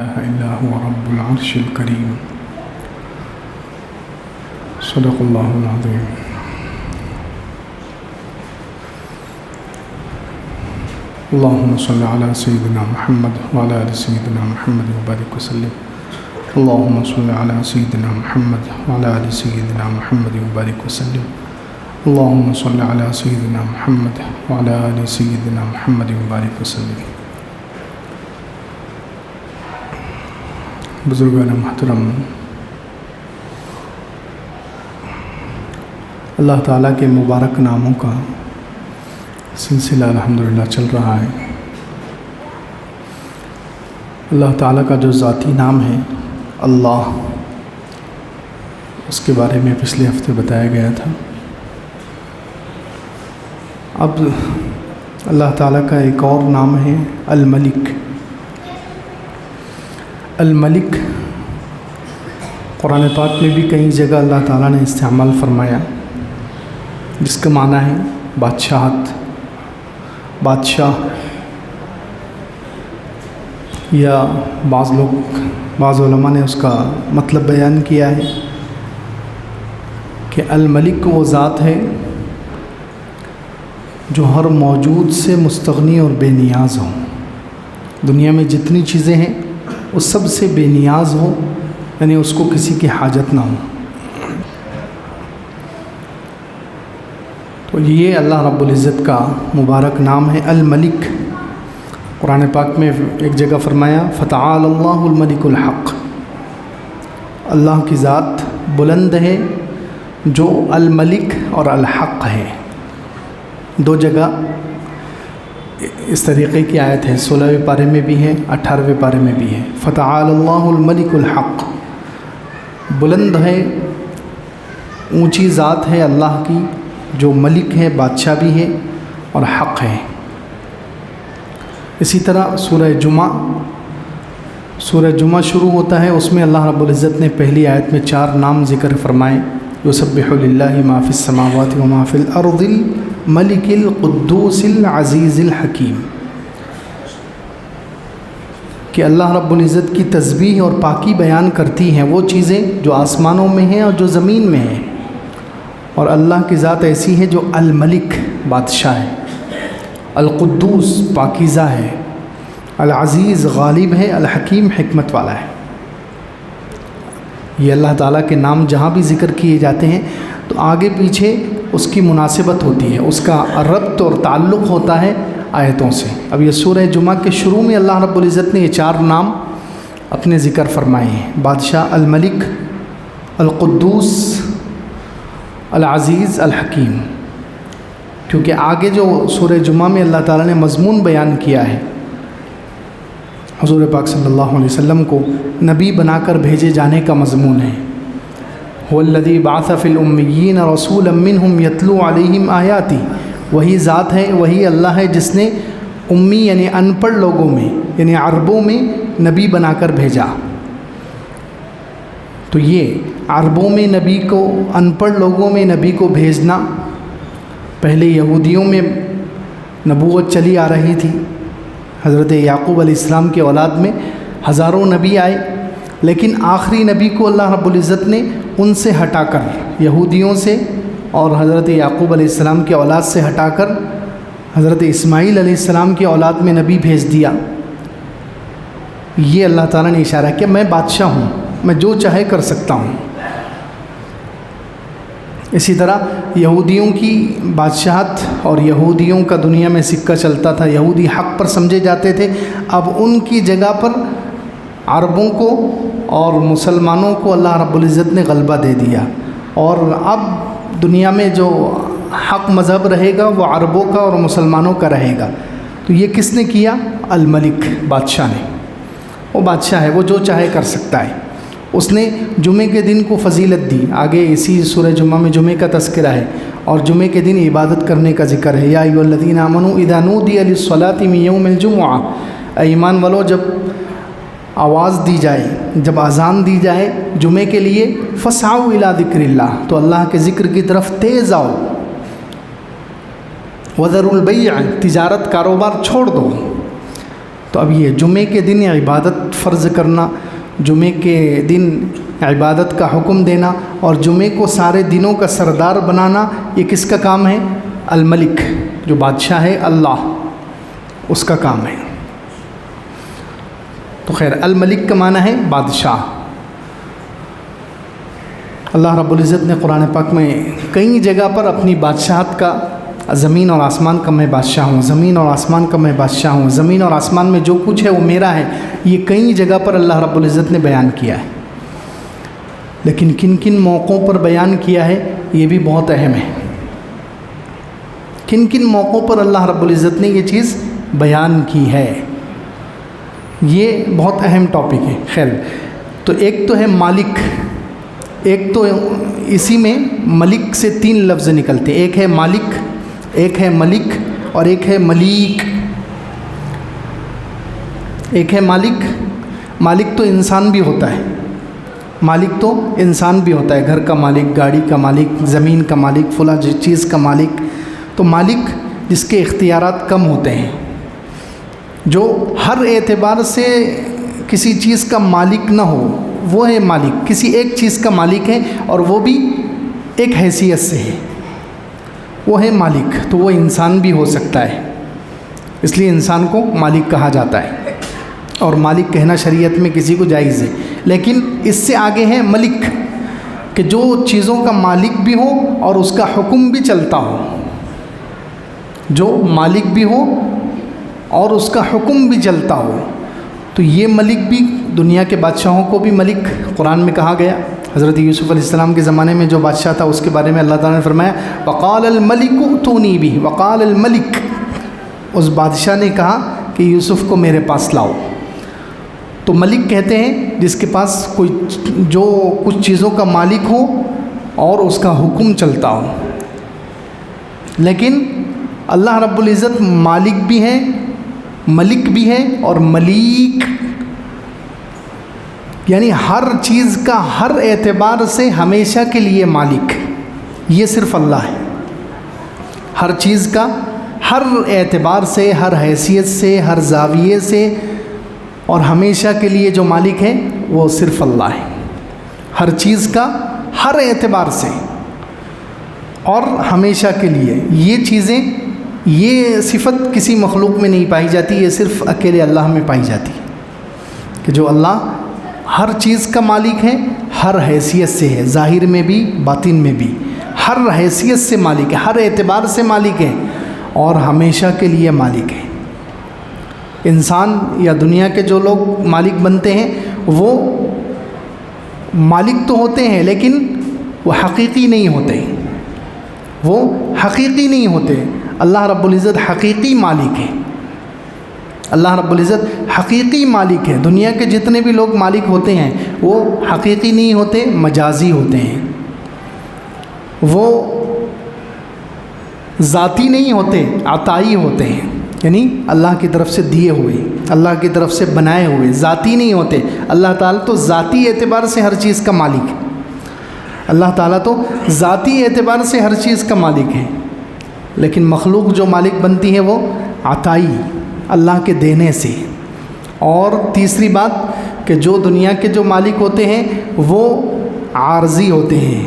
إلا هو رب العرش الكريم صدق الله العظيم. اللهم صل على سيدنا محمد وعلى آل سيدنا محمد وبارك وسلم. اللهم صل على سيدنا محمد وعلى آل سيدنا محمد وبارك وسلم. اللهم صل على سيدنا محمد وعلى آل سيدنا محمد وبارك وسلم. بزرگان محترم، اللہ تعالیٰ کے مبارک ناموں کا سلسلہ الحمدللہ چل رہا ہے. اللہ تعالیٰ کا جو ذاتی نام ہے اللہ، اس کے بارے میں پچھلے ہفتے بتایا گیا تھا. اب اللہ تعالیٰ کا ایک اور نام ہے الملک. الملک قرآن پاک میں بھی کئی جگہ اللہ تعالیٰ نے استعمال فرمایا، جس کا معنی ہے بادشاہت، بادشاہ. یا بعض علماء نے اس کا مطلب بیان کیا ہے کہ الملک وہ ذات ہے جو ہر موجود سے مستغنی اور بے نیاز ہو. دنیا میں جتنی چیزیں ہیں وہ سب سے بے نیاز ہو، یعنی اس کو کسی کی حاجت نہ ہو. تو یہ اللہ رب العزت کا مبارک نام ہے الملک. قرآن پاک میں ایک جگہ فرمایا فتعال اللہ الملک الحق. اللہ کی ذات بلند ہے جو الملک اور الحق ہے. دو جگہ اس طریقے کی آیت ہے، 16ویں پارے میں بھی ہے، 18ویں پارے میں بھی ہے. فتعال اللہ الملک الحق، بلند ہے، اونچی ذات ہے اللہ کی جو ملک ہے، بادشاہ بھی ہے اور حق ہے. اسی طرح سورہ جمعہ شروع ہوتا ہے، اس میں اللہ رب العزت نے پہلی آیت میں 4 نام ذکر فرمائے. یسبح للہ ما فی السماوات و ما فی الارض الملک القدوس العزیز الحکیم، کہ اللہ رب العزت کی تسبیح اور پاکی بیان کرتی ہیں وہ چیزیں جو آسمانوں میں ہیں اور جو زمین میں ہیں. اور اللہ کی ذات ایسی ہے جو الملک بادشاہ ہے، القدوس پاکیزہ ہے، العزیز غالب ہے، الحکیم حکمت والا ہے. یہ اللہ تعالیٰ کے نام جہاں بھی ذکر کیے جاتے ہیں تو آگے پیچھے اس کی مناسبت ہوتی ہے، اس کا ربط اور تعلق ہوتا ہے آیتوں سے. اب یہ سورہ جمعہ کے شروع میں اللہ رب العزت نے یہ 4 نام اپنے ذکر فرمائے ہیں، بادشاہ، الملک، القدوس، العزیز، الحکیم. کیونکہ آگے جو سورہ جمعہ میں اللہ تعالیٰ نے مضمون بیان کیا ہے، حضور پاک صلی اللہ علیہ وسلم کو نبی بنا کر بھیجے جانے کا مضمون ہے. هو الذی بعث فی الامیین رسولا منہم یتلو علیہم آیاتی. وہی ذات ہے، وہی اللہ ہے جس نے امی یعنی ان پڑھ لوگوں میں، یعنی عربوں میں نبی بنا کر بھیجا. تو یہ عربوں میں نبی کو، ان پڑھ لوگوں میں نبی کو بھیجنا، پہلے یہودیوں میں نبوت چلی آ رہی تھی. حضرت یعقوب علیہ السلام کے اولاد میں ہزاروں نبی آئے، لیکن آخری نبی کو اللہ رب العزت نے ان سے ہٹا کر، یہودیوں سے اور حضرت یعقوب علیہ السلام کے اولاد سے ہٹا کر حضرت اسماعیل علیہ السلام کے اولاد میں نبی بھیج دیا. یہ اللہ تعالیٰ نے اشارہ کیا میں بادشاہ ہوں، میں جو چاہے کر سکتا ہوں. اسی طرح یہودیوں کی بادشاہت اور یہودیوں کا دنیا میں سکہ چلتا تھا، یہودی حق پر سمجھے جاتے تھے. اب ان کی جگہ پر عربوں کو اور مسلمانوں کو اللہ رب العزت نے غلبہ دے دیا، اور اب دنیا میں جو حق مذہب رہے گا وہ عربوں کا اور مسلمانوں کا رہے گا. تو یہ کس نے کیا؟ الملک، بادشاہ نے. وہ بادشاہ ہے، وہ جو چاہے کر سکتا ہے. اس نے جمعے کے دن کو فضیلت دی. آگے اسی سورہ جمعہ میں جمعے کا تذکرہ ہے اور جمعے کے دن عبادت کرنے کا ذکر ہے. یا ایھا الذین آمنوا اذا نودی للصلاۃ من یوم الجمعہ. اے ایمان والو، جب آواز دی جائے، جب اذان دی جائے جمعے کے لیے، فسعوا الی ذکر اللہ، تو اللہ کے ذکر کی طرف تیز آؤ. وذروا البیع، تجارت کاروبار چھوڑ دو. تو اب یہ جمعے کے دن عبادت فرض کرنا، جمعے کے دن عبادت کا حکم دینا اور جمعے کو سارے دنوں کا سردار بنانا، یہ کس کا کام ہے؟ الملک، جو بادشاہ ہے اللہ، اس کا کام ہے۔ تو خیر، الملک کا معنی ہے بادشاہ۔ اللہ رب العزت نے قرآن پاک میں کئی جگہ پر اپنی بادشاہت کا، زمین اور آسمان کا میں بادشاہ ہوں، زمین اور آسمان کا میں بادشاہ ہوں، زمین اور آسمان میں جو کچھ ہے وہ میرا ہے، یہ کئی جگہ پر اللہ رب العزت نے بیان کیا ہے۔ لیکن کن کن موقعوں پر بیان کیا ہے یہ بھی بہت اہم ہے۔ کن کن موقعوں پر اللہ رب العزت نے یہ چیز بیان کی ہے، یہ بہت اہم ٹاپک ہے۔ خیر، تو ایک تو ہے مالک، ایک تو اسی میں ملک سے 3 لفظ نکلتے، ایک ہے مالک، ایک ہے ملک اور ایک ہے ملیک۔ ایک ہے مالک، مالک تو انسان بھی ہوتا ہے، مالک تو انسان بھی ہوتا ہے، گھر کا مالک، گاڑی کا مالک، زمین کا مالک، فلاں چیز کا مالک۔ تو مالک جس کے اختیارات کم ہوتے ہیں، جو ہر اعتبار سے کسی چیز کا مالک نہ ہو، وہ ہے مالک، کسی ایک چیز کا مالک ہے اور وہ بھی ایک حیثیت سے ہے، وہ ہے مالک۔ تو وہ انسان بھی ہو سکتا ہے، اس لیے انسان کو مالک کہا جاتا ہے، اور مالک کہنا شریعت میں کسی کو جائز ہے۔ لیکن اس سے آگے ہے ملک، کہ جو چیزوں کا مالک بھی ہو اور اس کا حکم بھی چلتا ہو، جو مالک بھی ہو اور اس کا حکم بھی چلتا ہو۔ تو یہ ملک بھی، دنیا کے بادشاہوں کو بھی ملک قرآن میں کہا گیا۔ حضرت یوسف علیہ السلام کے زمانے میں جو بادشاہ تھا اس کے بارے میں اللہ تعالیٰ نے فرمایا وقال الملک ائتونی بہ، وقال الملک، اس بادشاہ نے کہا کہ یوسف کو میرے پاس لاؤ۔ تو ملک کہتے ہیں جس کے پاس کوئی، جو کچھ چیزوں کا مالک ہو اور اس کا حکم چلتا ہو۔ لیکن اللہ رب العزت مالک بھی ہے، ملک بھی ہے اور ملیک، یعنی ہر چیز کا ہر اعتبار سے ہمیشہ کے لیے مالک، یہ صرف اللہ ہے۔ ہر چیز کا ہر اعتبار سے، ہر حیثیت سے، ہر زاویے سے اور ہمیشہ کے لیے جو مالک ہے وہ صرف اللہ ہے، ہر چیز کا ہر اعتبار سے اور ہمیشہ کے لیے۔ یہ چیزیں، یہ صفت کسی مخلوق میں نہیں پائی جاتی، یہ صرف اکیلے اللہ میں پائی جاتی ہے، کہ جو اللہ ہر چیز کا مالک ہے، ہر حیثیت سے ہے، ظاہر میں بھی باطن میں بھی، ہر حیثیت سے مالک ہے، ہر اعتبار سے مالک ہے اور ہمیشہ کے لیے مالک ہے۔ انسان یا دنیا کے جو لوگ مالک بنتے ہیں وہ مالک تو ہوتے ہیں لیکن وہ حقیقی نہیں ہوتے، وہ حقیقی نہیں ہوتے۔ اللہ رب العزت حقیقی مالک ہے، اللہ رب العزت حقیقی مالک ہے۔ دنیا کے جتنے بھی لوگ مالک ہوتے ہیں وہ حقیقی نہیں ہوتے، مجازی ہوتے ہیں، وہ ذاتی نہیں ہوتے، عطائی ہوتے ہیں، یعنی اللہ کی طرف سے دیے ہوئے، اللہ کی طرف سے بنائے ہوئے، ذاتی نہیں ہوتے۔ اللہ تعالیٰ تو ذاتی اعتبار سے ہر چیز کا مالک ہے، اللہ تعالیٰ تو ذاتی اعتبار سے ہر چیز کا مالک ہے، لیکن مخلوق جو مالک بنتی ہے وہ عطائی، اللہ کے دینے سے۔ اور تیسری بات کہ جو دنیا کے جو مالک ہوتے ہیں وہ عارضی ہوتے ہیں،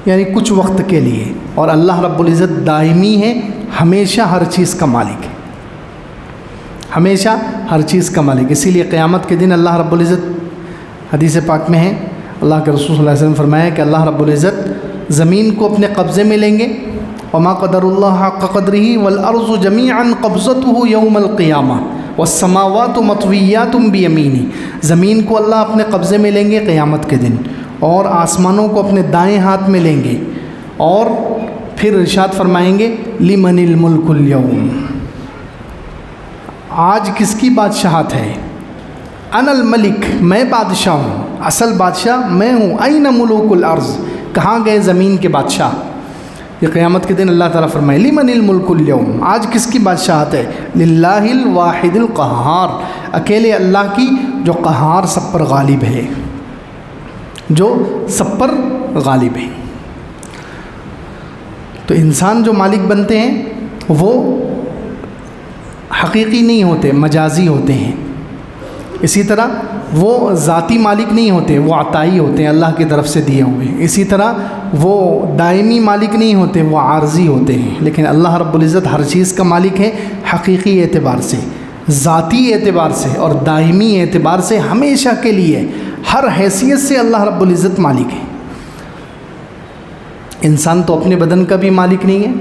یعنی کچھ وقت کے لیے، اور اللہ رب العزت دائمی ہے، ہمیشہ ہر چیز کا مالک ہے، ہمیشہ ہر چیز کا مالک۔ اسی لیے قیامت کے دن اللہ رب العزت، حدیث پاک میں ہے، اللہ کے رسول صلی اللہ علیہ وسلم فرمایا کہ اللہ رب العزت زمین کو اپنے قبضے میں لیں گے، وما قدر اللہ حق قدرہ والارض جمیعا قبضتہ یوم القیامہ والسماوات مطویات بیمینہ، زمین کو اللہ اپنے قبضے میں لیں گے قیامت کے دن، اور آسمانوں کو اپنے دائیں ہاتھ میں لیں گے، اور پھر ارشاد فرمائیں گے لمن الملک اليوم، آج کس کی بادشاہت ہے؟ انا الملک، میں بادشاہ ہوں، اصل بادشاہ میں ہوں۔ این ملوک الارض، کہاں گئے زمین کے بادشاہ؟ یہ قیامت کے دن اللہ تعالیٰ فرمائے لمن الملک اليوم، آج کس کی بادشاہت ہے؟ للہ الواحد القہار، اکیلے اللہ کی جو قہار، سب پر غالب ہے، جو سب پر غالب ہے۔ تو انسان جو مالک بنتے ہیں وہ حقیقی نہیں ہوتے، مجازی ہوتے ہیں۔ اسی طرح وہ ذاتی مالک نہیں ہوتے، وہ عطائی ہوتے ہیں، اللہ کی طرف سے دیے ہوئے. اسی طرح وہ دائمی مالک نہیں ہوتے، وہ عارضی ہوتے ہیں. لیکن اللہ رب العزت ہر چیز کا مالک ہے، حقیقی اعتبار سے، ذاتی اعتبار سے اور دائمی اعتبار سے. ہمیشہ کے لیے ہر حیثیت سے اللہ رب العزت مالک ہے. انسان تو اپنے بدن کا بھی مالک نہیں ہے.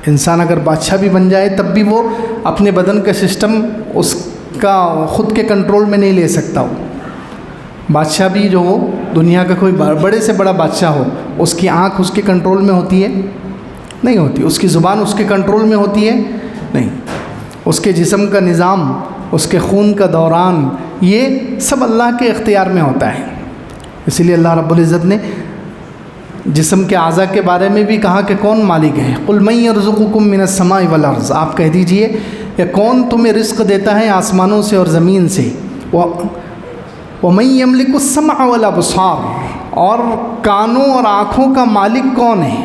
انسان اگر بادشاہ بھی بن جائے تب بھی وہ اپنے بدن کا سسٹم اس کا خود کے کنٹرول میں نہیں لے سکتا. ہو بادشاہ بھی جو ہو، دنیا کا کوئی بڑے سے بڑا بادشاہ ہو، اس کی آنکھ اس کے کنٹرول میں ہوتی ہے؟ نہیں ہوتی. اس کی زبان اس کے کنٹرول میں ہوتی ہے؟ نہیں. اس کے جسم کا نظام، اس کے خون کا دوران، یہ سب اللہ کے اختیار میں ہوتا ہے. اسی لیے اللہ رب العزت نے جسم کے اعضاء کے بارے میں بھی کہا کہ کون مالک ہے. قل من یرزقکم من السماء والارض، آپ کہہ دیجئے کہ کون تمہیں رزق دیتا ہے آسمانوں سے اور زمین سے. ومن یملک السمع والابصار، اور کانوں اور آنکھوں کا مالک کون ہے؟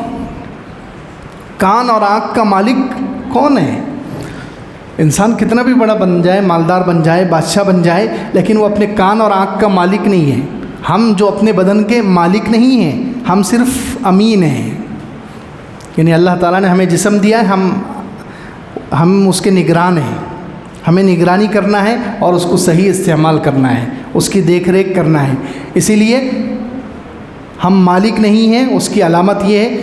کان اور آنکھ کا مالک کون ہے؟ انسان کتنا بھی بڑا بن جائے، مالدار بن جائے، بادشاہ بن جائے، لیکن وہ اپنے کان اور آنکھ کا مالک نہیں ہے. ہم جو اپنے بدن کے مالک نہیں ہیں، ہم صرف امین ہیں. یعنی اللہ تعالیٰ نے ہمیں جسم دیا ہے، ہم اس کے نگران ہیں. ہمیں نگرانی کرنا ہے اور اس کو صحیح استعمال کرنا ہے، اس کی دیکھ ریکھ کرنا ہے. اسی لیے ہم مالک نہیں ہیں. اس کی علامت یہ ہے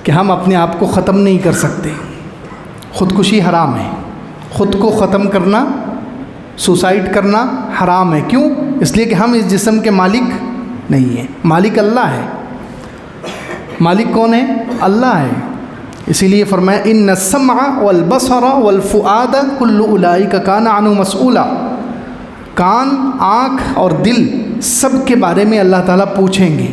کہ ہم اپنے آپ کو ختم نہیں کر سکتے. خودکشی حرام ہے. خود کو ختم کرنا، سوسائڈ کرنا حرام ہے. کیوں؟ اس لیے کہ ہم اس جسم کے مالک نہیں ہیں. مالک اللہ ہے. مالک کون ہے؟ اللہ ہے. اسی لیے فرمایا ان السمع والبصر والفؤاد کل اولئک کان عنہ مسئولا. کان، آنکھ اور دل سب کے بارے میں اللہ تعالیٰ پوچھیں گے.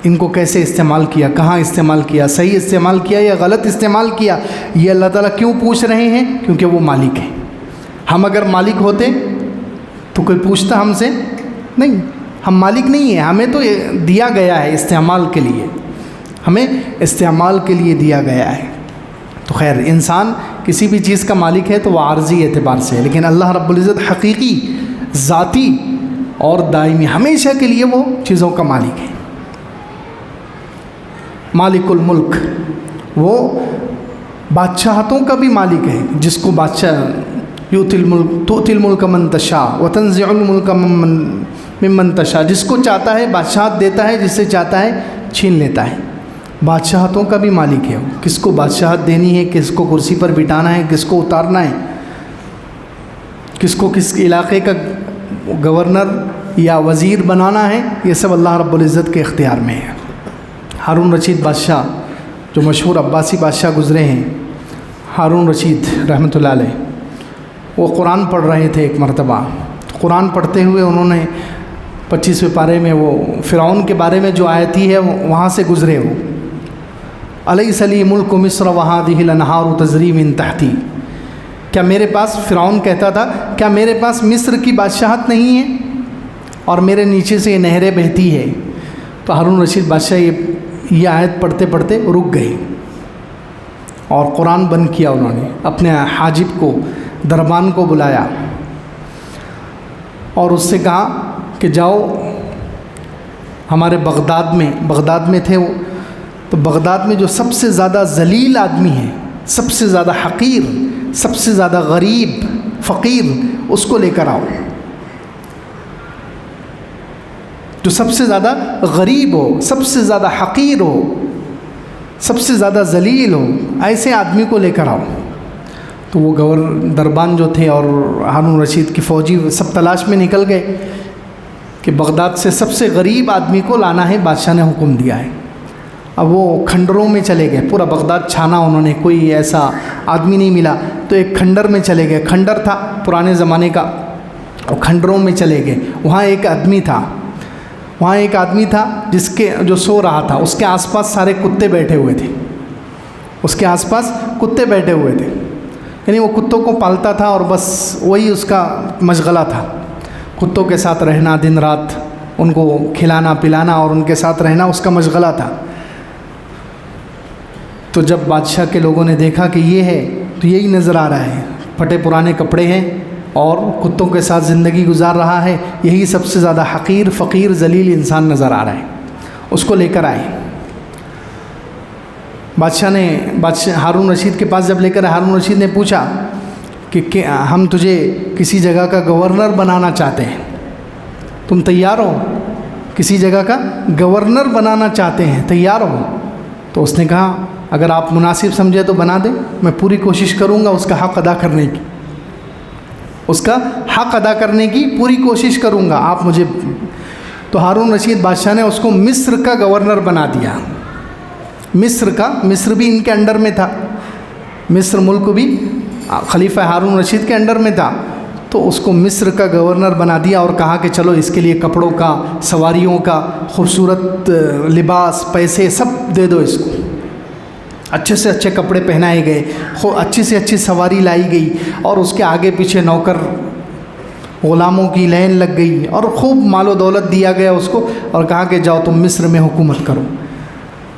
ان کو کیسے استعمال کیا، کہاں استعمال کیا، صحیح استعمال کیا یا غلط استعمال کیا. یہ اللہ تعالیٰ کیوں پوچھ رہے ہیں؟ کیونکہ وہ مالک ہے. ہم اگر مالک ہوتے تو کوئی پوچھتا ہم سے؟ نہیں. ہم مالک نہیں ہیں. ہمیں تو دیا گیا ہے استعمال کے لیے، ہمیں استعمال کے لیے دیا گیا ہے. تو خیر، انسان کسی بھی چیز کا مالک ہے تو وہ عارضی اعتبار سے ہے، لیکن اللہ رب العزت حقیقی، ذاتی اور دائمی، ہمیشہ کے لیے وہ چیزوں کا مالک ہے. مالک الملک، وہ بادشاہتوں کا بھی مالک ہے. جس کو بادشاہ تؤتی الملک من تشاء وتنزع الملک ممن تشاء، جس کو چاہتا ہے بادشاہت دیتا ہے، جس سے چاہتا ہے چھین لیتا ہے. بادشاہتوں کا بھی مالک ہے. کس کو بادشاہت دینی ہے، کس کو کرسی پر بٹھانا ہے، کس کو اتارنا ہے، کس کو کس علاقے کا گورنر یا وزیر بنانا ہے، یہ سب اللہ رب العزت کے اختیار میں ہے. ہارون رشید بادشاہ، جو مشہور عباسی بادشاہ گزرے ہیں، ہارون رشید رحمۃ اللہ علیہ، وہ قرآن پڑھ رہے تھے. ایک مرتبہ قرآن پڑھتے ہوئے انہوں نے 25ویں پارے میں وہ فرعون کے بارے میں جو آیتی ہے وہاں سے گزرے. وہ الیس لی ملک مصر وہذہ الانہار تجری من تحتی، کیا میرے پاس، فرعون کہتا تھا، کیا میرے پاس مصر کی بادشاہت نہیں ہے اور میرے نیچے سے یہ نہریں بہتی ہے؟ تو ہارون رشید بادشاہ یہ آیت پڑھتے پڑھتے رک گئے اور قرآن بند کیا. انہوں نے اپنے حاجب کو، دربان کو بلایا اور اس سے کہا کہ جاؤ ہمارے بغداد میں تھے وہ، تو بغداد میں جو سب سے زیادہ ذلیل آدمی ہے، سب سے زیادہ حقیر، سب سے زیادہ غریب، فقیر، اس کو لے کر آؤ. جو سب سے زیادہ غریب ہو، سب سے زیادہ حقیر ہو، سب سے زیادہ ذلیل ہو، ایسے آدمی کو لے کر آؤ. تو وہ دربان جو تھے اور ہارون رشید کی فوجی سب تلاش میں نکل گئے کہ بغداد سے سب سے غریب آدمی کو لانا ہے، بادشاہ نے حکم دیا ہے. اب وہ کھنڈروں میں چلے گئے، پورا بغداد چھانا انہوں نے، کوئی ایسا آدمی نہیں ملا. تو ایک کھنڈر میں چلے گئے، کھنڈر تھا پرانے زمانے کا، اور کھنڈروں میں چلے گئے. وہاں ایک آدمی تھا جو سو رہا تھا. اس کے آس پاس سارے کتے بیٹھے ہوئے تھے. یعنی وہ کتوں کو پالتا تھا اور بس وہی اس کا مشغلہ تھا، کتوں کے ساتھ رہنا، دن رات ان کو کھلانا پلانا اور ان کے ساتھ رہنا اس کا مشغلہ تھا. تو جب بادشاہ کے لوگوں نے دیکھا کہ یہ ہے، تو یہی نظر آ رہا ہے، پھٹے پرانے کپڑے ہیں اور کتوں کے ساتھ زندگی گزار رہا ہے، یہی سب سے زیادہ حقیر فقیر ذلیل انسان نظر آ رہا ہے، اس کو لے کر آئے۔ بادشاہ ہارون رشید کے پاس جب لے کر ہارون رشید نے پوچھا کہ ہم تجھے کسی جگہ کا گورنر بنانا چاہتے ہیں، تم تیار ہو؟ کسی جگہ کا گورنر بنانا چاہتے ہیں، تیار ہو؟ تو اس نے کہا اگر آپ مناسب سمجھے تو بنا دیں، میں پوری کوشش کروں گا اس کا حق ادا کرنے کی، اس کا حق ادا کرنے کی پوری کوشش کروں گا، آپ مجھے۔ تو ہارون رشید بادشاہ نے اس کو مصر کا گورنر بنا دیا۔ مصر بھی ان کے انڈر میں تھا، مصر ملک بھی خلیفہ ہارون رشید کے انڈر میں تھا، تو اس کو مصر کا گورنر بنا دیا اور کہا کہ چلو اس کے لیے کپڑوں کا، سواریوں کا، خوبصورت لباس، پیسے سب دے دو اس کو۔ اچھے سے اچھے کپڑے پہنائے گئے، اچھی سے اچھی سواری لائی گئی، اور اس کے آگے پیچھے نوکر غلاموں کی لائن لگ گئی، اور خوب مال و دولت دیا گیا اس کو، اور کہا کہ جاؤ تم مصر میں حکومت کرو۔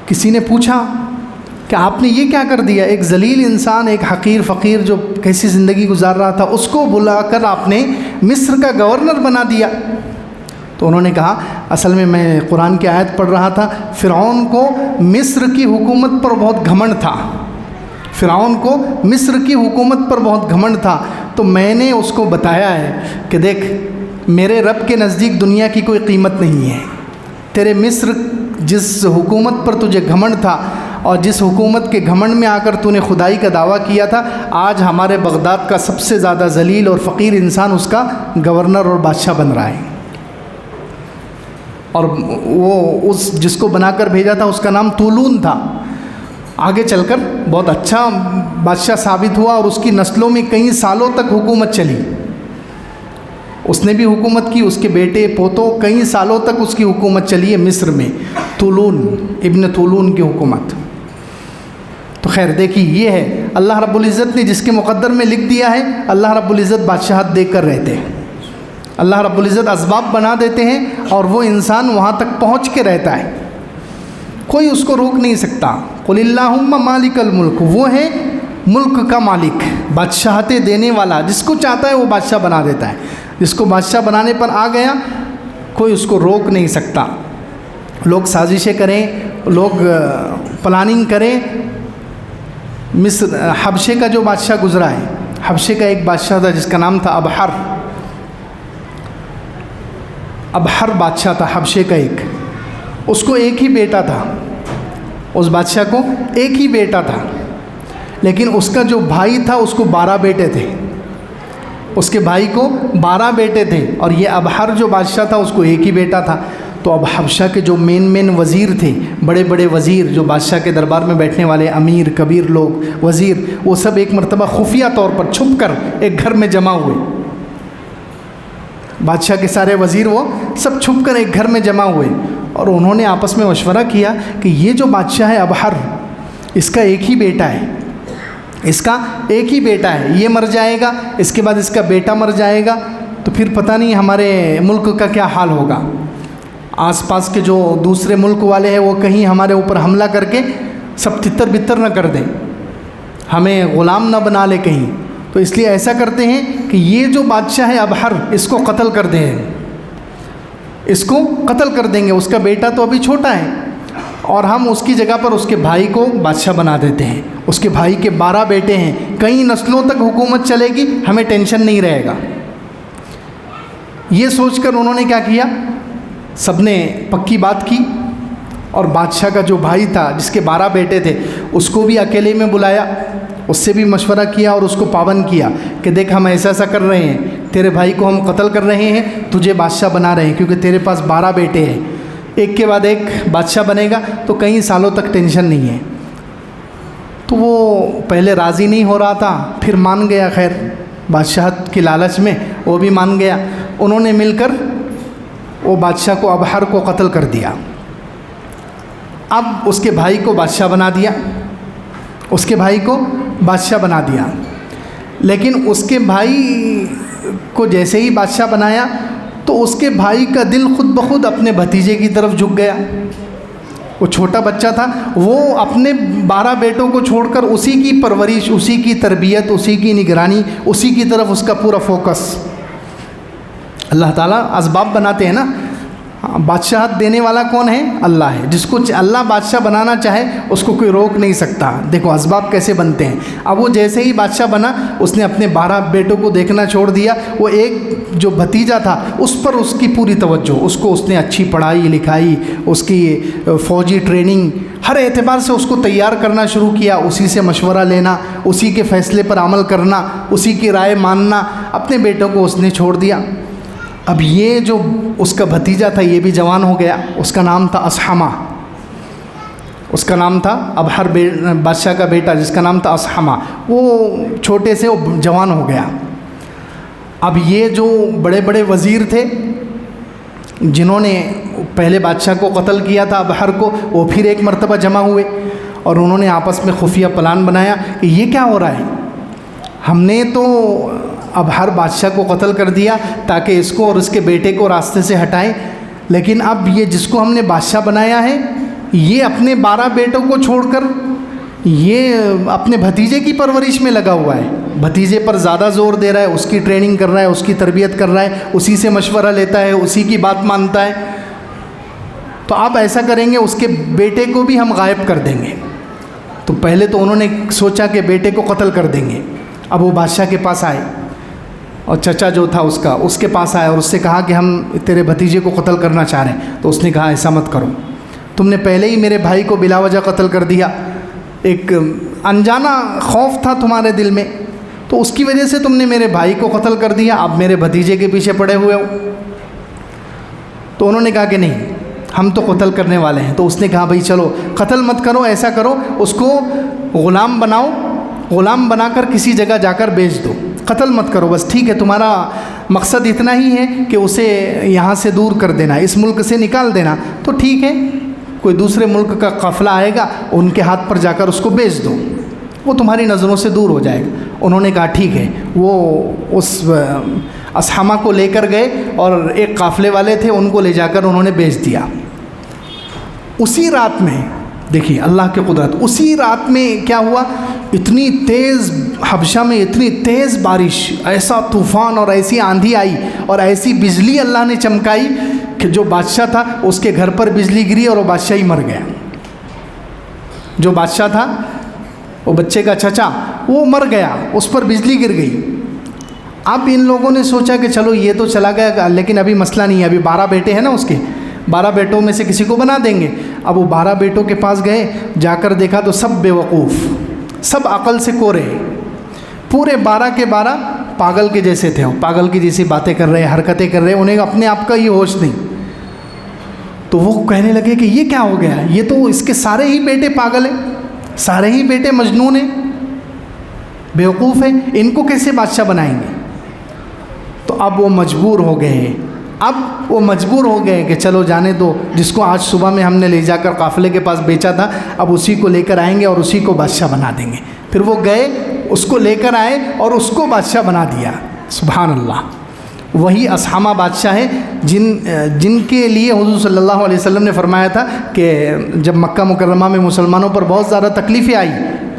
کسی نے پوچھا کہ آپ نے یہ کیا کر دیا؟ ایک ذلیل انسان، ایک حقیر فقیر جو کیسی زندگی گزار رہا تھا، اس کو بلا کر آپ نے مصر کا گورنر بنا دیا۔ تو انہوں نے کہا اصل میں قرآن کی آیت پڑھ رہا تھا، فرعون کو مصر کی حکومت پر بہت گھمنڈ تھا، فرعون کو مصر کی حکومت پر بہت گھمنڈ تھا، تو میں نے اس کو بتایا ہے کہ دیکھ میرے رب کے نزدیک دنیا کی کوئی قیمت نہیں ہے، تیرے مصر جس حکومت پر تجھے گھمنڈ تھا اور جس حکومت کے گھمنڈ میں آ کر تو نے خدائی کا دعویٰ کیا تھا، آج ہمارے بغداد کا سب سے زیادہ ذلیل اور فقیر انسان اس کا گورنر اور بادشاہ بن رہا ہے۔ اور وہ جس کو بنا کر بھیجا تھا اس کا نام طولون تھا، آگے چل کر بہت اچھا بادشاہ ثابت ہوا، اور اس کی نسلوں میں کئی سالوں تک حکومت چلی، اس نے بھی حکومت کی، اس کے بیٹے پوتوں کئی سالوں تک اس کی حکومت چلی ہے مصر میں، طولون ابن طولون کی حکومت۔ تو خیر دیکھیے یہ ہے اللہ رب العزت نے جس کے مقدر میں لکھ دیا ہے، اللہ رب العزت بادشاہت دے کر رہتے ہیں، اللہ رب العزت اسباب بنا دیتے ہیں اور وہ انسان وہاں تک پہنچ کے رہتا ہے، کوئی اس کو روک نہیں سکتا۔ قل اللہم مالک الملک، وہ ہے ملک کا مالک، بادشاہتیں دینے والا، جس کو چاہتا ہے وہ بادشاہ بنا دیتا ہے، جس کو بادشاہ بنانے پر آ گیا کوئی اس کو روک نہیں سکتا۔ لوگ سازشیں کریں، لوگ پلاننگ کریں۔ مصر حبشے کا جو بادشاہ گزرا ہے، حبشے کا ایک بادشاہ تھا جس کا نام تھا ابحر بادشاہ تھا حبشے کا ایک، اس کو ایک ہی بیٹا تھا، اس بادشاہ کو ایک ہی بیٹا تھا، لیکن اس کا جو بھائی تھا اس کو 12 بیٹے تھے، اس کے بھائی کو 12 بیٹے تھے، اور یہ ابحر جو بادشاہ تھا اس کو ایک ہی بیٹا تھا۔ تو اب حبشہ کے جو مین وزیر تھے، بڑے بڑے وزیر جو بادشاہ کے دربار میں بیٹھنے والے امیر کبیر لوگ وزیر، وہ سب ایک مرتبہ خفیہ طور پر چھپ کر ایک گھر میں جمع ہوئے، بادشاہ کے سارے وزیر وہ سب چھپ کر ایک گھر میں جمع ہوئے، اور انہوں نے آپس میں مشورہ کیا کہ یہ جو بادشاہ ہے ابحر، اس کا ایک ہی بیٹا ہے، اس کا ایک ہی بیٹا ہے، یہ مر جائے گا، اس کے بعد اس کا بیٹا مر جائے گا، تو پھر پتہ نہیں ہمارے ملک کا کیا حال ہوگا، آس پاس کے جو دوسرے ملک والے ہیں وہ کہیں ہمارے اوپر حملہ کر کے سب تتر بتر نہ کر دیں، ہمیں غلام نہ بنا لے کہیں، تو اس لیے ایسا کرتے ہیں کہ یہ جو بادشاہ ہے ابحر، اس کو قتل کر دیں، اس کو قتل کر دیں گے، اس کا بیٹا تو ابھی چھوٹا ہے، اور ہم اس کی جگہ پر اس کے بھائی کو بادشاہ بنا دیتے ہیں، اس کے بھائی کے 12 بیٹے ہیں، کئی نسلوں تک حکومت چلے گی، ہمیں ٹینشن نہیں رہے گا۔ یہ سوچ کر انہوں نے کیا کیا، سب نے پکی بات کی، اور بادشاہ کا جو بھائی تھا جس کے 12 بیٹے تھے اس کو بھی اکیلے میں بلایا، اس سے بھی مشورہ کیا اور اس کو پابند کیا کہ دیکھ ہم ایسا کر رہے ہیں، تیرے بھائی کو ہم قتل کر رہے ہیں، تجھے بادشاہ بنا رہے ہیں، کیونکہ تیرے پاس 12 بیٹے ہیں، ایک کے بعد ایک بادشاہ بنے گا تو کئی سالوں تک ٹینشن نہیں ہے۔ تو وہ پہلے راضی نہیں ہو رہا تھا، پھر مان گیا، خیر بادشاہت کی لالچ میں وہ بھی مان گیا، انہوں نے مل کر وہ بادشاہ کو ابحر کو قتل کر دیا۔ اب اس کے بھائی کو بادشاہ بنا دیا، اس کے بھائی کو بادشاہ بنا دیا، لیکن اس کے بھائی کو جیسے ہی بادشاہ بنایا تو اس کے بھائی کا دل خود بخود اپنے بھتیجے کی طرف جھک گیا، وہ چھوٹا بچہ تھا، وہ اپنے 12 بیٹوں کو چھوڑ کر اسی کی پرورش، اسی کی تربیت، اسی کی نگرانی، اسی کی طرف اس کا پورا فوکس۔ اللہ تعالیٰ اسباب بناتے ہیں نا، بادشاہت دینے والا کون ہے؟ اللہ ہے۔ جس کو اللہ بادشاہ بنانا چاہے اس کو کوئی روک نہیں سکتا۔ دیکھو اسباب کیسے بنتے ہیں۔ اب وہ جیسے ہی بادشاہ بنا، اس نے اپنے 12 بیٹوں کو دیکھنا چھوڑ دیا، وہ ایک جو بھتیجا تھا اس پر اس کی پوری توجہ، اس نے اچھی پڑھائی لکھائی، اس کی فوجی ٹریننگ، ہر اعتبار سے اس کو تیار کرنا شروع کیا، اسی سے مشورہ لینا، اسی کے فیصلے پر عمل کرنا، اسی کی رائے ماننا۔ اپنے بیٹوں کو اس نے چھوڑ دیا۔ اب یہ جو اس کا بھتیجا تھا یہ بھی جوان ہو گیا، اس کا نام تھا اسحمہ، اس کا نام تھا ابہر بادشاہ کا بیٹا جس کا نام تھا اسحمہ، وہ چھوٹے سے وہ جوان ہو گیا۔ اب یہ جو بڑے بڑے وزیر تھے جنہوں نے پہلے بادشاہ کو قتل کیا تھا ابہر کو، وہ پھر ایک مرتبہ جمع ہوئے اور انہوں نے آپس میں خفیہ پلان بنایا کہ یہ کیا ہو رہا ہے، ہم نے تو اب ہر بادشاہ کو قتل کر دیا تاکہ اس کو اور اس کے بیٹے کو راستے سے ہٹائیں، لیکن اب یہ جس کو ہم نے بادشاہ بنایا ہے یہ اپنے 12 بیٹوں کو چھوڑ کر یہ اپنے بھتیجے کی پرورش میں لگا ہوا ہے، بھتیجے پر زیادہ زور دے رہا ہے، اس کی ٹریننگ کر رہا ہے، اس کی تربیت کر رہا ہے، اسی سے مشورہ لیتا ہے، اسی کی بات مانتا ہے۔ تو آپ ایسا کریں گے اس کے بیٹے کو بھی ہم غائب کر دیں گے۔ تو پہلے تو انہوں نے سوچا کہ بیٹے کو قتل کر دیں گے۔ اب وہ بادشاہ کے پاس آئے اور چچا جو تھا اس کے پاس آیا اور اس سے کہا کہ ہم تیرے بھتیجے کو قتل کرنا چاہ رہے ہیں۔ تو اس نے کہا ایسا مت کرو، تم نے پہلے ہی میرے بھائی کو بلا وجہ قتل کر دیا، ایک انجانا خوف تھا تمہارے دل میں، تو اس کی وجہ سے تم نے میرے بھائی کو قتل کر دیا، اب میرے بھتیجے کے پیچھے پڑے ہوئے ہو۔ تو انہوں نے کہا کہ نہیں، ہم تو قتل کرنے والے ہیں۔ تو اس نے کہا بھائی چلو قتل مت کرو، ایسا کرو اس کو غلام بناؤ، غلام بنا کر کسی جگہ جا کر بیچ دو، قتل مت کرو، بس ٹھیک ہے، تمہارا مقصد اتنا ہی ہے کہ اسے یہاں سے دور کر دینا، اس ملک سے نکال دینا، تو ٹھیک ہے، کوئی دوسرے ملک کا قافلہ آئے گا، ان کے ہاتھ پر جا کر اس کو بیچ دو، وہ تمہاری نظروں سے دور ہو جائے گا۔ انہوں نے کہا ٹھیک ہے۔ وہ اس اسحمہ کو لے کر گئے اور ایک قافلے والے تھے، ان کو لے جا کر انہوں نے بیچ دیا۔ اسی رات میں دیکھیے اللہ کی قدرت، اسی رات میں کیا ہوا، اتنی تیز حبشہ میں اتنی تیز بارش، ایسا طوفان اور ایسی آندھی آئی اور ایسی بجلی اللہ نے چمکائی کہ جو بادشاہ تھا اس کے گھر پر بجلی گری اور وہ بادشاہ ہی مر گیا۔ جو بادشاہ تھا وہ بچے کا چچا وہ مر گیا، اس پر بجلی گر گئی۔ اب ان لوگوں نے سوچا کہ چلو یہ تو چلا گیا، لیکن ابھی مسئلہ نہیں ہے، ابھی 12 بیٹے ہیں نا اس کے، 12 بیٹوں میں سے کسی کو بنا دیں گے۔ اب وہ 12 بیٹوں کے پاس گئے، جا کر دیکھا تو سب بے وقوف، سب عقل سے کورے، پورے 12 کے 12 پاگل کے جیسے تھے، پاگل کی جیسی باتیں کر رہے، حرکتیں کر رہے، انہیں اپنے آپ کا یہ ہوش نہیں۔ تو وہ کہنے لگے کہ یہ کیا ہو گیا، یہ تو اس کے سارے ہی بیٹے پاگل ہیں، سارے ہی بیٹے مجنون ہیں، بیوقوف ہیں، ان کو کیسے بادشاہ بنائیں گے؟ تو اب وہ مجبور ہو گئے کہ چلو جانے دو، جس کو آج صبح میں ہم نے لے جا کر قافلے کے پاس بیچا تھا، اب اسی کو لے کر آئیں گے اور اسی کو بادشاہ بنا دیں گے۔ پھر وہ گئے، اس کو لے کر آئے اور اس کو بادشاہ بنا دیا۔ سبحان اللہ، وہی اسحمہ بادشاہ ہے جن کے لیے حضور صلی اللہ علیہ وسلم نے فرمایا تھا کہ جب مکہ مکرمہ میں مسلمانوں پر بہت زیادہ تکلیفیں آئی،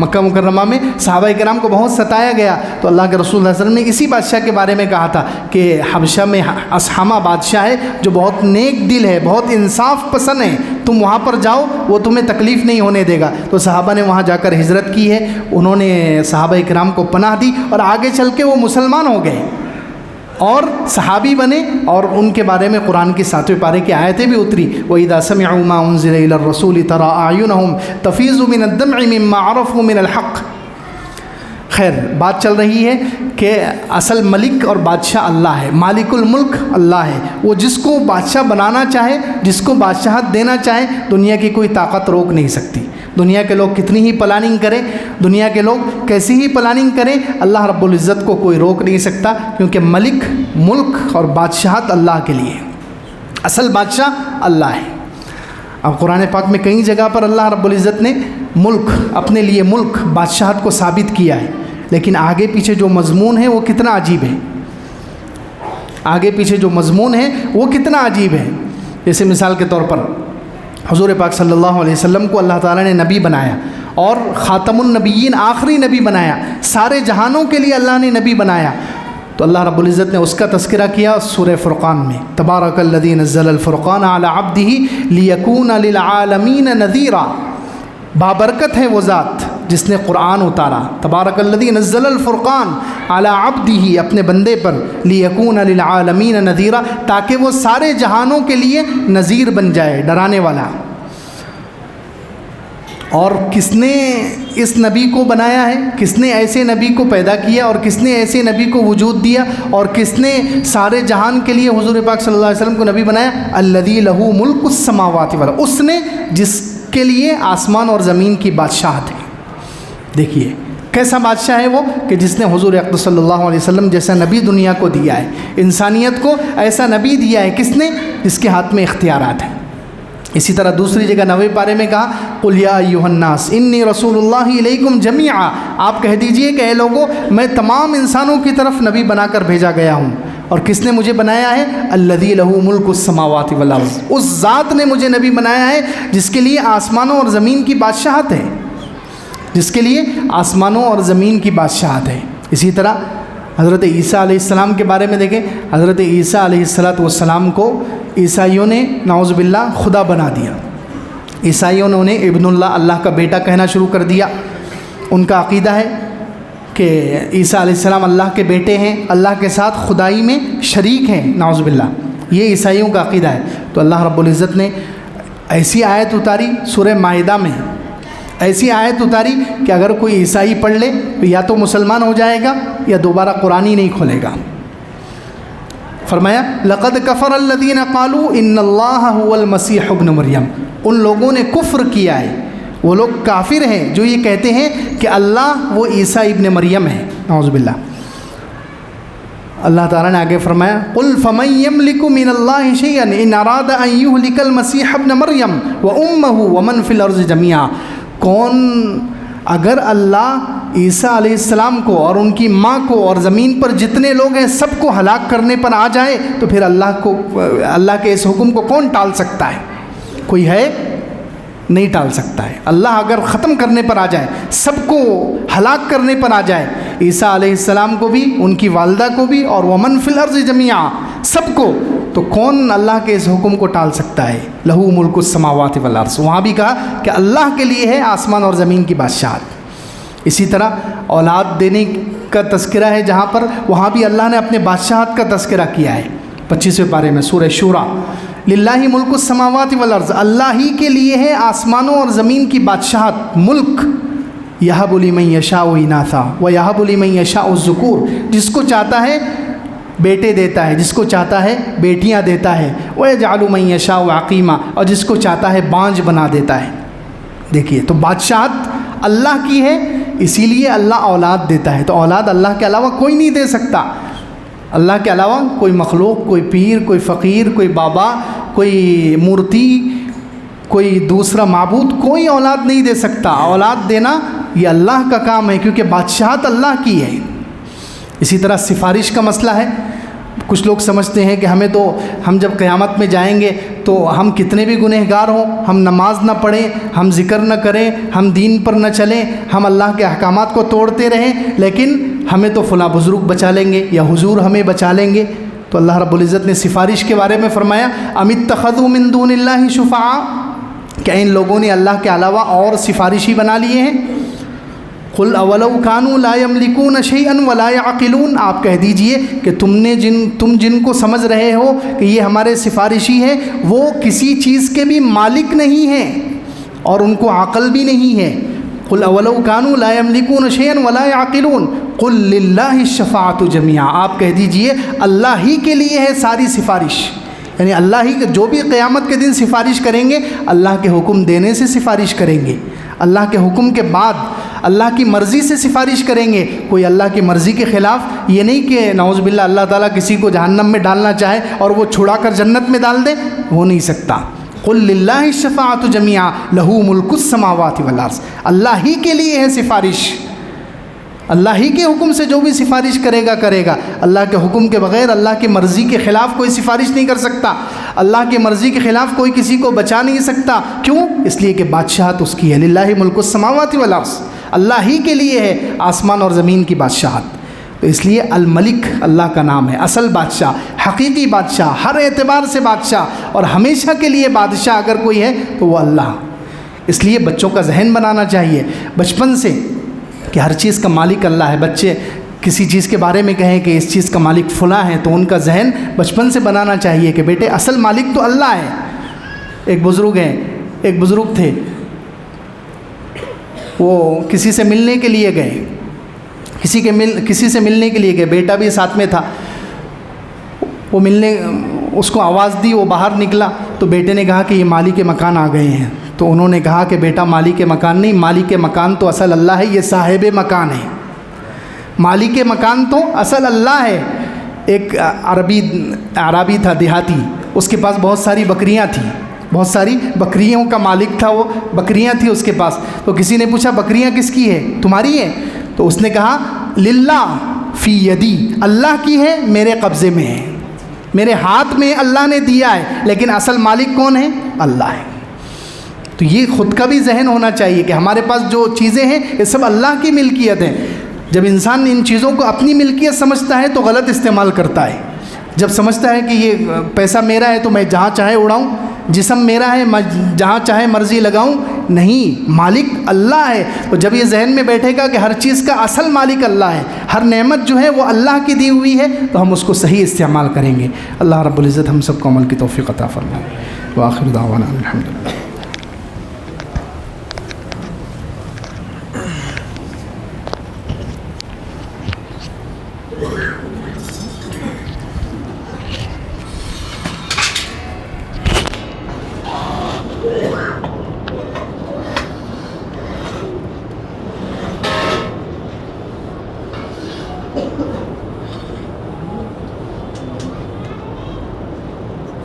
مکہ مکرمہ میں صحابہ کرام کو بہت ستایا گیا، تو اللہ کے رسول صلی اللہ علیہ وسلم نے اسی بادشاہ کے بارے میں کہا تھا کہ حبشہ میں اسحمہ بادشاہ ہے جو بہت نیک دل ہے، بہت انصاف پسند ہے، تم وہاں پر جاؤ، وہ تمہیں تکلیف نہیں ہونے دے گا۔ تو صحابہ نے وہاں جا کر ہجرت کی ہے، انہوں نے صحابہ کرام کو پناہ دی اور آگے چل کے وہ مسلمان ہو گئے اور صحابی بنے، اور ان کے بارے میں قرآن کی 7ویں پارے کی آیتیں بھی اتری، وَإِذَا سَمِعُوا مَا أُنزِلَ إِلَى الرَّسُولِ تَرَىٰ أَعْيُنَهُمْ تَفِيضُ مِنَ الدَّمْعِ مِمَّا عَرَفُوا مِنَ الْحَقِّ۔ خیر، بات چل رہی ہے کہ اصل ملک اور بادشاہ اللہ ہے، مالک الملک اللہ ہے، وہ جس کو بادشاہ بنانا چاہے، جس کو بادشاہت دینا چاہے، دنیا کی کوئی طاقت روک نہیں سکتی۔ دنیا کے لوگ کتنی ہی پلاننگ کریں، دنیا کے لوگ کیسی ہی پلاننگ کریں، اللہ رب العزت کو کوئی روک نہیں سکتا، کیونکہ ملک، ملک اور بادشاہت اللہ کے لیے، اصل بادشاہ اللہ ہے۔ اب قرآن پاک میں کئی جگہ پر اللہ رب العزت نے ملک، اپنے لیے ملک، بادشاہت کو ثابت کیا ہے، لیکن آگے پیچھے جو مضمون ہے وہ کتنا عجیب ہے، آگے پیچھے جو مضمون ہے وہ کتنا عجیب ہے۔ جیسے مثال کے طور پر حضور پاک صلی اللہ علیہ وسلم کو اللہ تعالیٰ نے نبی بنایا اور خاتم النبیین آخری نبی بنایا، سارے جہانوں کے لیے اللہ نے نبی بنایا، تو اللہ رب العزت نے اس کا تذکرہ کیا سورہ فرقان میں، تبارک الذی نزل الفرقان علی عبدہ لیکون للعالمین نذیرا، بابرکت ہے وہ ذات جس نے قرآن اتارا، تبارک الذی نزل الفرقان علی عبدہ، اپنے بندے پر، لیکون للعالمین نذیرا، تاکہ وہ سارے جہانوں کے لیے نذیر بن جائے، ڈرانے والا۔ اور کس نے اس نبی کو بنایا ہے، کس نے ایسے نبی کو پیدا کیا اور کس نے ایسے نبی کو وجود دیا اور کس نے سارے جہان کے لیے حضور پاک صلی اللہ علیہ وسلم کو نبی بنایا؟ الذی لہ ملک السماوات والارض، اس نے جس کے لیے آسمان اور زمین کی بادشاہت ہے۔ دیکھیے کیسا بادشاہ ہے وہ کہ جس نے حضور اقدس صلی اللہ علیہ وسلم جیسا نبی دنیا کو دیا ہے، انسانیت کو ایسا نبی دیا ہے، کس نے؟ جس کے ہاتھ میں اختیارات ہیں۔ اسی طرح دوسری جگہ 9ویں پارے میں کہا قل یا ایھا الناس انی رسول اللہ الیکم جمیعا، آپ کہہ دیجئے کہ اے لوگو میں تمام انسانوں کی طرف نبی بنا کر بھیجا گیا ہوں، اور کس نے مجھے بنایا ہے؟ الذی لہ ملک السماوات والارض، اس ذات نے مجھے نبی بنایا ہے جس کے لیے آسمانوں اور زمین کی بادشاہت ہے، جس کے لیے آسمانوں اور زمین کی بادشاہت ہے۔ اسی طرح حضرت عیسیٰ علیہ السلام کے بارے میں دیکھیں، حضرت عیسیٰ علیہ السلام کو عیسائیوں نے نعوذ باللہ خدا بنا دیا، عیسائیوں نے انہیں ابن اللہ، اللہ کا بیٹا کہنا شروع کر دیا۔ ان کا عقیدہ ہے کہ عیسیٰ علیہ السلام اللہ کے بیٹے ہیں، اللہ کے ساتھ خدائی میں شریک ہیں، نعوذ باللہ، یہ عیسائیوں کا عقیدہ ہے۔ تو اللہ رب العزت نے ایسی آیت اتاری سورہ مائدہ میں، ایسی آیت اتاری کہ اگر کوئی عیسائی پڑھ لے تو یا تو مسلمان ہو جائے گا یا دوبارہ قرآن ہی نہیں کھولے گا۔ فرمایا لقد کفر الذین قالوا ان اللہ هو المسیح ابن مریم، ان لوگوں نے کفر کیا ہے، وہ لوگ کافر ہیں جو یہ کہتے ہیں کہ اللہ وہ عیسیٰ ابن مریم ہے، نعوذ باللہ۔ اللہ تعالیٰ نے آگے فرمایا قل فمن یملک من اللہ شیئا ان اراد ان یہلک المسیح ابن مریم وامہ ومن فی الارض جمیعا، کون اگر اللہ عیسیٰ علیہ السلام کو اور ان کی ماں کو اور زمین پر جتنے لوگ ہیں سب کو ہلاک کرنے پر آ جائے تو پھر اللہ کے اس حکم کو کون ٹال سکتا ہے؟ کوئی ہے؟ نہیں ٹال سکتا ہے۔ اللہ اگر ختم کرنے پر آ جائے، سب کو ہلاک کرنے پر آ جائے، عیسیٰ علیہ السلام کو بھی، ان کی والدہ کو بھی، اور ومن فی الارض جمیعا، سب کو، تو کون اللہ کے اس حکم کو ٹال سکتا ہے؟ لہ ملک السماوات والارض، وہاں بھی کہا کہ اللہ کے لیے ہے آسمان اور زمین کی بادشاہت۔ اسی طرح اولاد دینے کا تذکرہ ہے جہاں پر، وہاں بھی اللہ نے اپنے بادشاہت کا تذکرہ کیا ہے 25ویں پارے میں سورہ شورى، للہ ملک السماوات والارض، اللہ ہی کے لیے ہے آسمانوں اور زمین کی بادشاہت، ملک۔ یہب لمن یشاء اناثا ویہب لمن یشاء الذکور، جس کو چاہتا ہے بیٹے دیتا ہے، جس کو چاہتا ہے بیٹیاں دیتا ہے، ویجعل من یشاء عقیما، اور جس کو چاہتا ہے بانجھ بنا دیتا ہے۔ دیکھیے تو بادشاہت اللہ کی ہے، اسی لیے اللہ اولاد دیتا ہے، تو اولاد اللہ کے علاوہ کوئی نہیں دے سکتا، اللہ کے علاوہ کوئی مخلوق، کوئی پیر، کوئی فقیر، کوئی بابا، کوئی مورتی، کوئی دوسرا معبود، کوئی اولاد نہیں دے سکتا۔ اولاد دینا یہ اللہ کا کام ہے کیونکہ بادشاہت اللہ کی ہے۔ اسی طرح سفارش کا مسئلہ ہے، کچھ لوگ سمجھتے ہیں کہ ہم جب قیامت میں جائیں گے تو ہم کتنے بھی گنہگار ہوں، ہم نماز نہ پڑھیں، ہم ذکر نہ کریں، ہم دین پر نہ چلیں، ہم اللہ کے احکامات کو توڑتے رہیں، لیکن ہمیں تو فلاں بزرگ بچا لیں گے یا حضور ہمیں بچا لیں گے۔ تو اللہ رب العزت نے سفارش کے بارے میں فرمایا ام اتخذوا من دون اللہ شفعاء، کیا ان لوگوں نے اللہ کے علاوہ اور سفارشی بنا لیے ہیں؟ قل اولو کانوا لا یملکون شیئا ولا یعقلون، آپ کہہ دیجئے کہ تم جن کو سمجھ رہے ہو کہ یہ ہمارے سفارشی ہیں، وہ کسی چیز کے بھی مالک نہیں ہیں اور ان کو عقل بھی نہیں ہے۔ قل اولو کانوا لا یملکون شیئا ولا یعقلون قل للہ الشفاعۃ جمیعا، آپ کہہ دیجئے اللہ ہی کے لیے ہے ساری سفارش، یعنی اللہ ہی جو بھی قیامت کے دن سفارش کریں گے اللہ کے حکم دینے سے سفارش کریں گے، اللہ کے حکم کے بعد اللہ کی مرضی سے سفارش کریں گے۔ کوئی اللہ کی مرضی کے خلاف، یہ نہیں کہ نعوذ باللہ اللہ تعالیٰ کسی کو جہنم میں ڈالنا چاہے اور وہ چھڑا کر جنت میں ڈال دے، ہو نہیں سکتا۔ قل للہ الشفاعۃ جمیعا لہ ملک السماوات والارض، اللہ ہی کے لیے ہے سفارش، اللہ ہی کے حکم سے جو بھی سفارش کرے گا۔ اللہ کے حکم کے بغیر، اللہ کی مرضی کے خلاف کوئی سفارش نہیں کر سکتا۔ اللہ کی مرضی کے خلاف کوئی کسی کو بچا نہیں سکتا. کیوں؟ اس لیے کہ بادشاہت اس کی ہے. للہ ملک السماوات والارض، اللہ ہی کے لیے ہے آسمان اور زمین کی بادشاہت. تو اس لیے الملک اللہ کا نام ہے، اصل بادشاہ، حقیقی بادشاہ، ہر اعتبار سے بادشاہ، اور ہمیشہ کے لیے بادشاہ اگر کوئی ہے تو وہ اللہ. اس لیے بچوں کا ذہن بنانا چاہیے بچپن سے کہ ہر چیز کا مالک اللہ ہے. بچے کسی چیز کے بارے میں کہیں کہ اس چیز کا مالک فلاں ہے تو ان کا ذہن بچپن سے بنانا چاہیے کہ بیٹے اصل مالک تو اللہ ہے. ایک بزرگ تھے، وہ کسی سے ملنے کے لیے گئے، کسی سے ملنے کے لیے گئے، بیٹا بھی ساتھ میں تھا. وہ اس کو آواز دی، وہ باہر نکلا تو بیٹے نے کہا کہ یہ مالک مکان آ گئے ہیں. تو انہوں نے کہا کہ بیٹا مالک مکان نہیں، مالک مکان تو اصل اللہ ہے، یہ صاحب مکان ہے. مالک مکان تو اصل اللہ ہے. ایک عربی تھا دیہاتی، اس کے پاس بہت ساری بکریاں تھیں، بہت ساری بکریوں کا مالک تھا، وہ بکریاں تھیں اس کے پاس. تو کسی نے پوچھا بکریاں کس کی ہے؟ تمہاری ہے؟ تو اس نے کہا للہ فی یدی، اللہ کی ہے، میرے قبضے میں ہے، میرے ہاتھ میں اللہ نے دیا ہے، لیکن اصل مالک کون ہے؟ اللہ ہے. تو یہ خود کا بھی ذہن ہونا چاہیے کہ ہمارے پاس جو چیزیں ہیں یہ سب اللہ کی ملکیت ہیں. جب انسان ان چیزوں کو اپنی ملکیت سمجھتا ہے تو غلط استعمال کرتا ہے. جب سمجھتا ہے کہ یہ پیسہ میرا ہے تو میں جہاں چاہے اڑاؤں، جسم میرا ہے میں جہاں چاہے مرضی لگاؤں، نہیں، مالک اللہ ہے. تو جب یہ ذہن میں بیٹھے گا کہ ہر چیز کا اصل مالک اللہ ہے، ہر نعمت جو ہے وہ اللہ کی دی ہوئی ہے، تو ہم اس کو صحیح استعمال کریں گے. اللہ رب العزت ہم سب کو عمل کی توفیق عطا فرمائے. وآخر دعوانا الحمدللہ.